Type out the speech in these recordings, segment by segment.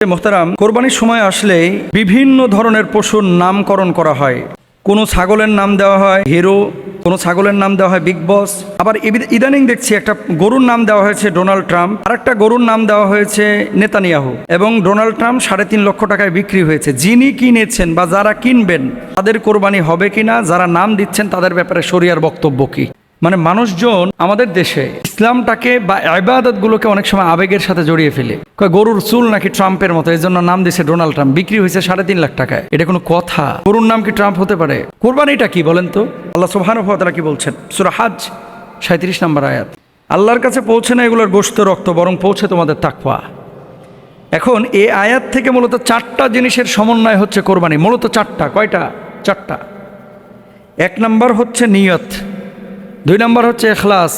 মোহতারাম, কোরবানির সময় আসলেই বিভিন্ন ধরনের পশুর নামকরণ করা হয়। কোনো ছাগলের নাম দেওয়া হয় হিরো, কোনো ছাগলের নাম দেওয়া হয় বিগ বস, আবার ইদানিং দেখছি একটা গরুর নাম দেওয়া হয়েছে ডোনাল্ড ট্রাম্প, আর একটা গরুর নাম দেওয়া হয়েছে নেতানিয়াহু। এবং ডোনাল্ড ট্রাম্প 3.5 লক্ষ টাকায় বিক্রি হয়েছে। যিনি কিনেছেন বা যারা কিনবেন তাদের কোরবানি হবে কিনা, যারা নাম দিচ্ছেন তাদের ব্যাপারে শরিয়ার বক্তব্য কি? মানে মানুষজন আমাদের দেশে ইসলামটাকে বা ইবাদতগুলোকে অনেক সময় আবেগের সাথে জড়িয়ে ফেলে। গরুর চুল নাকি ট্রাম্পের মতো, এই জন্য নাম দিয়েছে ডোনাল্ড ট্রাম্প, বিক্রি হয়েছে 3.5 লাখ টাকায়। এটা কোনো কথা? গরুর নাম কি ট্রাম্প হতে পারে? কোরবানিটা কি বলেন তো? আল্লাহ সুবহানাহু ওয়া তাআলা কি বলছেন? সূরা হজ 37 নম্বর আয়াত, আল্লাহর কাছে পৌঁছে না এগুলোর গোশত রক্ত, বরং পৌঁছে তোমাদের তাকওয়া। এখন এই আয়াত থেকে মূলত 4টা জিনিসের সমন্বয় হচ্ছে কোরবানি। মূলত 4টা। কয়টা? 4টা। 1 নম্বর হচ্ছে নিয়ত, 2 নম্বর হচ্ছে ইখলাস,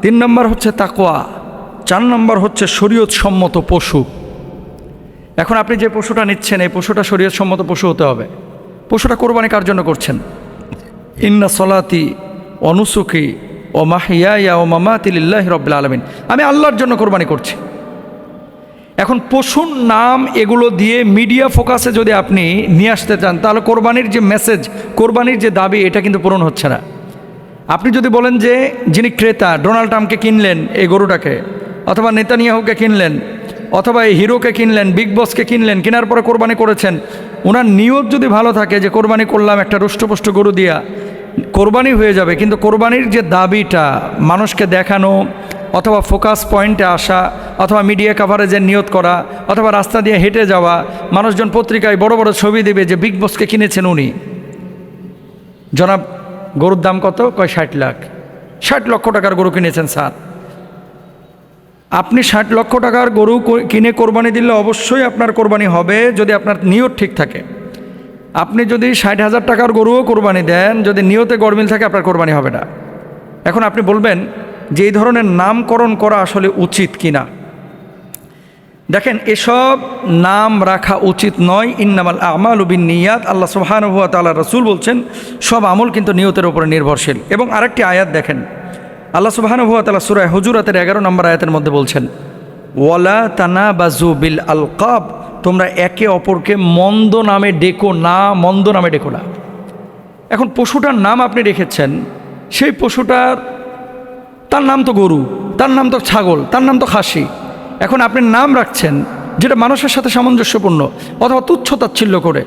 3 নম্বর হচ্ছে তাকওয়া, 4 নম্বর হচ্ছে শরীয়ত সম্মত পশু। এখন আপনি যে পশুটা নিচ্ছেন এই পশুটা শরীয়ত সম্মত পশু হতে হবে। পশুটা কোরবানি কার জন্য করছেন? ইন্না সলাতি ওয়া নুসুকি ওয়া মাহইয়ায়া ওয়া মামাতি লিল্লাহি রাব্বিল আলামিন, আমি আল্লাহর জন্য কোরবানি করছি। এখন পশুর নাম এগুলো দিয়ে মিডিয়া ফোকাসে যদি আপনি নিয়ে আসতে চান তাহলে কোরবানির যে মেসেজ, কোরবানির যে দাবি, এটা কিন্তু পূরণ হচ্ছে না। আপনি যদি বলেন যে যিনি ক্রেতা ডোনাল্ড ট্রাম্পকে কিনলেন এই গরুটাকে, অথবা নেতানিয়াহুকে কিনলেন, অথবা এই হিরোকে কিনলেন, বিগ বসকে কিনলেন, কেনার পরে কোরবানি করেছেন, ওনার নিয়ত যদি ভালো থাকে যে কোরবানি করলাম একটা রুষ্টপুষ্ট গরু দিয়া, কোরবানি হয়ে যাবে। কিন্তু কোরবানির যে দাবিটা মানুষকে দেখানো, অথবা ফোকাস পয়েন্টে আসা, অথবা মিডিয়া কাভারেজের নিয়ত করা, অথবা রাস্তা দিয়ে হেঁটে যাওয়া, মানুষজন পত্রিকায় বড় বড় ছবি দেবে যে বিগ বসকে কিনেছেন উনি। জনাব, গরুর দাম কত? কয় 60 লাখ। 60 লক্ষ টাকার গরু কিনেছেন স্যার। আপনি 60 লক্ষ টাকার গরু কিনে কোরবানি দিলে অবশ্যই আপনার কোরবানি হবে যদি আপনার নিয়ত ঠিক থাকে। আপনি যদি 60,000 টাকার গরুও কোরবানি দেন, যদি নিয়তে গরমিল থাকে আপনার কোরবানি হবে না। এখন আপনি বলবেন যে এই ধরনের নামকরণ করা আসলে উচিত কিনা। দেখেন, এসব নাম রাখা উচিত নয়। ইন্নামাল আমালু বিন্নিয়াত, আল্লাহ সুবহানাহু ওয়া তাআলা রাসূল বলছেন সব আমল কিন্তু নিয়তের উপরে নির্ভরশীল। এবং আরেকটি আয়াত দেখেন, আল্লাহ সুবহানাহু ওয়া তাআলা সূরা হুজুরাতের 11 নম্বর আয়াতের মধ্যে বলছেন ওয়ালা তানাবাজু বিল আলকাব, তোমরা একে অপরকে মন্দ নামে ডেকো না, মন্দ নামে ডেকো না। এখন পশুটার নাম আপনি রেখেছেন, সেই পশুটার তার নাম তো গরু, তার নাম তো ছাগল, তার নাম তো খাসি। এখন আপনি নাম রাখছেন যেটা মানুষের সাথে সামঞ্জস্যপূর্ণ, অথবা তুচ্ছ-তাচ্ছিল্য করে।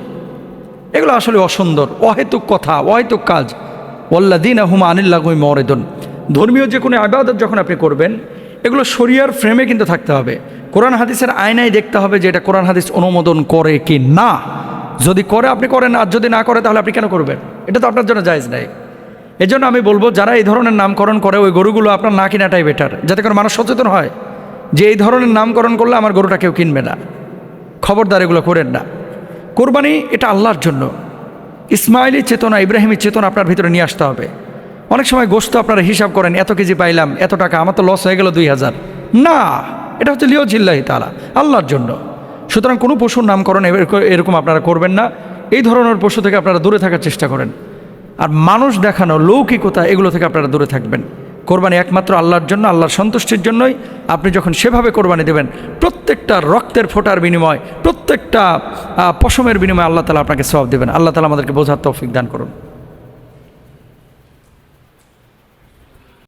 এগুলো আসলে অসুন্দর, অহেতুক কথা, অহেতুক কাজ। ওয়াল্লাযীনা হুম আনিল লাগwi মুরিদুন। ধর্মীয় যে কোনো ইবাদত যখন আপনি করবেন এগুলো শরিয়ার ফ্রেমে কিন্তু থাকতে হবে। কোরআন হাদিসের আয়নায় দেখতে হবে যে এটা কোরআন হাদিস অনুমোদন করে কি না। যদি করে আপনি করেন, আর যদি না করে তাহলে আপনি কেন করবেন? এটা তো আপনার জন্য জায়েজ নাই। এজন্য আমি বলবো যারা এই ধরনের নামকরণ করে ওই গরুগুলো আপনার না কেনাটাই বেটার, যাতে করে মানুষ সচেতন হয় যে এই ধরনের নামকরণ করলে আমার গরুটা কেউ কিনবে না। খবরদার এগুলো করেন না। কোরবানি এটা আল্লাহর জন্য। ইসমাইলি চেতনা, ইব্রাহিমী চেতনা আপনার ভিতরে নিয়ে আসতে হবে। অনেক সময় গোশত আপনারা হিসাব করেন, এত কেজি পাইলাম, এত টাকা, আমার তো লস হয়ে গেল 2000। না, এটা হচ্ছে লিওজিল্লাহি তাআলা, আল্লাহর জন্য। সুতরাং কোনো পশুর নামকরণ এরকম আপনারা করবেন না। এই ধরনের পশু থেকে আপনারা দূরে থাকার চেষ্টা করেন। আর মানুষ দেখানো, লৌকিকতা, এগুলো থেকে আপনারা দূরে থাকবেন। কোরবানি একমাত্র আল্লাহর জন্য, আল্লাহর সন্তুষ্টির জন্যই। আপনি যখন সেভাবে কোরবানি দেবেন, প্রত্যেকটা রক্তের ফোঁটার বিনিময়, প্রত্যেকটা পশমের বিনিময়ে আল্লাহ তাআলা আপনাকে সওয়াব দেবেন। আল্লাহ তাআলা আমাদেরকে বোঝার তৌফিক দান করুন।